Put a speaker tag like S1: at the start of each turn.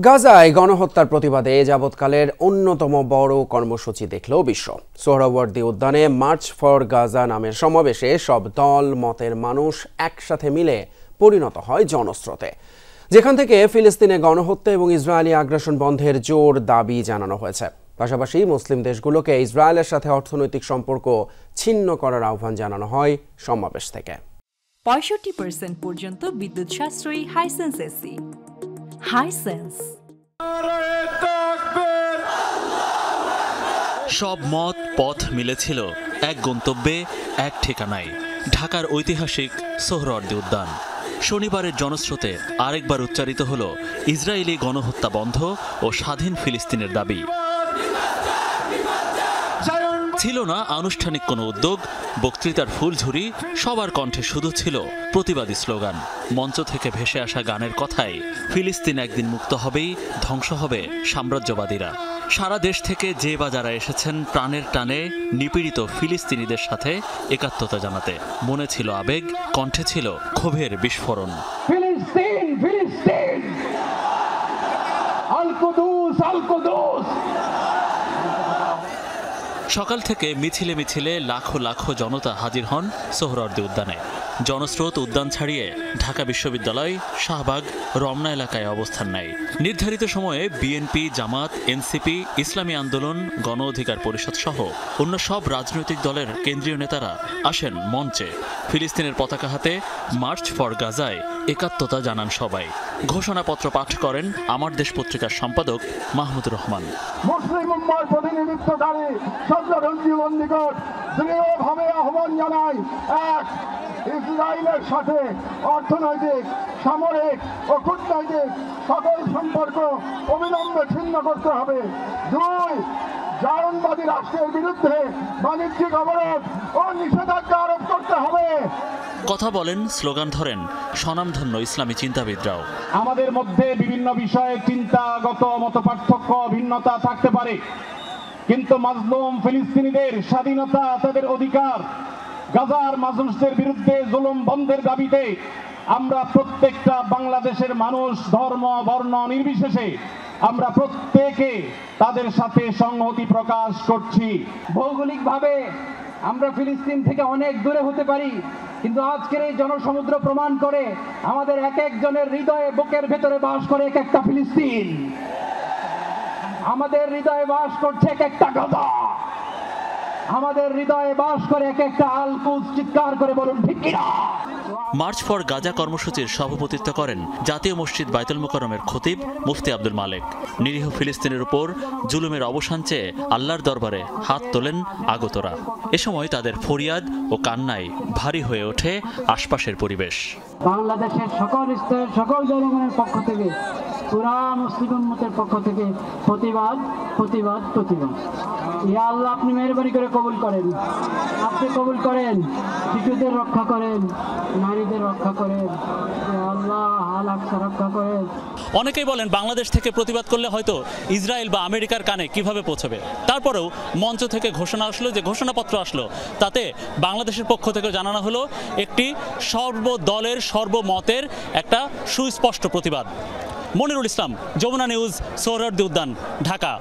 S1: গাজায় গণহত্যার প্রতিবাদে যাবৎকালের অন্যতম বড় কর্মসূচি দেখল বিশ্ব। সোহরাওয়ার্দী উদ্যানে মার্চ ফর গাজা নামের সমাবেশে সব দল মতের মানুষ একসাথে মিলে পরিণত হয় জনস্রোতে, যেখান থেকে ফিলিস্তিনে গণহত্যা এবং ইসরায়েলি আগ্রাসন বন্ধের জোর দাবি জানানো হয়েছে। পাশাপাশি মুসলিম দেশগুলোকে ইসরায়েলের সাথে অর্থনৈতিক সম্পর্ক ছিন্ন করার আহ্বান জানানো হয় সমাবেশ থেকে।
S2: 65% পর্যন্ত বিদ্যুৎ সাশ্রয়ী হাইসেন্স এসি। হাইসেন্স
S3: সব মত পথ মিলেছিল এক গন্তব্যে, এক ঠিকানায়, ঢাকার ঐতিহাসিক সোহরাওয়ার্দী উদ্যান। শনিবারের জনস্রোতে আরেকবার উচ্চারিত হল ইসরায়েলি গণহত্যা বন্ধ ও স্বাধীন ফিলিস্তিনের দাবি। ছিল না আনুষ্ঠানিক কোনো উদ্যোগ, বক্তৃতার ফুলঝুরি, সবার কণ্ঠে শুধু ছিল প্রতিবাদী স্লোগান। মঞ্চ থেকে ভেসে আসা গানের কথায় ফিলিস্তিন একদিন মুক্ত হবেই, ধ্বংস হবে সাম্রাজ্যবাদীরা। সারা দেশ থেকে যে বা যারা এসেছেন প্রাণের টানে নিপীড়িত ফিলিস্তিনিদের সাথে একাত্মতা জানাতে। মনে ছিল আবেগ, কণ্ঠে ছিল ক্ষোভের বিস্ফোরণ।
S4: ফিলিস্তিন ফিলিস্তিন, আল কুদুস আল কুদুস।
S3: সকাল থেকে মিছিলে মিছিলে লাখো লাখো জনতা হাজির হন সোহরাওয়ার্দী উদ্যানে। জনস্রোত উদ্যান ছাড়িয়ে ঢাকা বিশ্ববিদ্যালয়, শাহবাগ, রমনা এলাকায় অবস্থান নেয়। নির্ধারিত সময়ে বিএনপি, জামাত, এনসিপি, ইসলামী আন্দোলন, গণ অধিকার পরিষদ সহ অন্য সব রাজনৈতিক দলের কেন্দ্রীয় নেতারা আসেন মঞ্চে। ফিলিস্তিনের পতাকা হাতে মার্চ ফর গাজায় একাত্মতা জানান সবাই। ঘোষণাপত্র পাঠ করেন আমার দেশ পত্রিকার সম্পাদক মাহমুদুর রহমান।
S4: মুসলিম উম্মার প্রতিনিধিত্বকারী সর্বধর্মীয় নিকট দৃঢ়ভাবে আহ্বান জানাই, এক, ইসরায়েলের সাথে অর্থনৈতিক, সামরিক ও কূটনৈতিক সকল সম্পর্ক অবিলম্বে ছিন্ন করতে হবে। দুই, জায়নবাদী রাষ্ট্রের বিরুদ্ধে বাণিজ্যিক অবরোধ ও নিষেধাজ্ঞা আরোপ করতে হবে।
S3: কথা বলেন, স্লোগান ধরেন স্বনামধন্য ইসলামী চিন্তাবিদরাও।
S4: আমাদের মধ্যে বিভিন্ন বিষয়ে চিন্তাগত মতপার্থক্য, ভিন্নতা থাকতে পারে, কিন্তু মাজলুম ফিলিস্তিনিদের স্বাধীনতা, তাদের অধিকার, গাজার মানুষদের বিরুদ্ধে জুলুম বন্ধের দাবিতে আমরা প্রত্যেকটা বাংলাদেশের মানুষ, ধর্ম, বর্ণ নির্বিশেষে আমরা প্রত্যেকে তাদের সাথে সংহতি প্রকাশ করছি। ভৌগোলিকভাবে আমরা ফিলিস্তিন থেকে অনেক দূরে হতে পারি, কিন্তু আজকের এই জনসমুদ্র প্রমাণ করে আমাদের এক একজনের হৃদয়ে, বুকের ভেতরে বাস করে এক একটা ফিলিস্তিন। আমাদের হৃদয়ে বাস করছে এক একটা গাজা, আমাদের হৃদয়ে বাস করে এক একটা আল কুদস। চিৎকার করে বলুন ঠিক কিনা।
S3: মার্চ ফর গাজা কর্মসূচির সভাপতিত্ব করেন জাতীয় মসজিদ বায়তুল মুকাররমের খতিব মুফতি আব্দুল মালেক। নিরীহ ফিলিস্তিনের উপর জুলুমের অবসান চেয়ে আল্লাহর দরবারে হাত তোলেন আগতরা। এ সময় তাদের ফরিয়াদ ও কান্নায় ভারী হয়ে ওঠে আশপাশের পরিবেশ।
S5: বাংলাদেশের সকল স্তরের সকল জনগণের পক্ষ থেকে, পুরা মুসলিম উম্মতের পক্ষ থেকে প্রতিবাদ প্রতিবাদ প্রতিবাদ। ইয়া আল্লাহ, আপনি মেহরবানি করে কবুল করেন, আপনি কবুল করেন। শিশুদের রক্ষা করেন, নারীদের রক্ষা করেন, আল্লাহ আল-আকসা রক্ষা করেন।
S3: অনেকেই বলেন বাংলাদেশ থেকে প্রতিবাদ করলে হয়তো ইসরায়েল বা আমেরিকার কানে কিভাবে পৌঁছবে। তারপরেও মঞ্চ থেকে ঘোষণা আসলো, যে ঘোষণাপত্র আসলো, তাতে বাংলাদেশের পক্ষ থেকে জানানো হলো একটি সর্বদলের সর্বমতের একটা সুস্পষ্ট প্রতিবাদ। মনিরুল ইসলাম, যমুনা নিউজ, সোহরাওয়ার্দী উদ্যান, ঢাকা।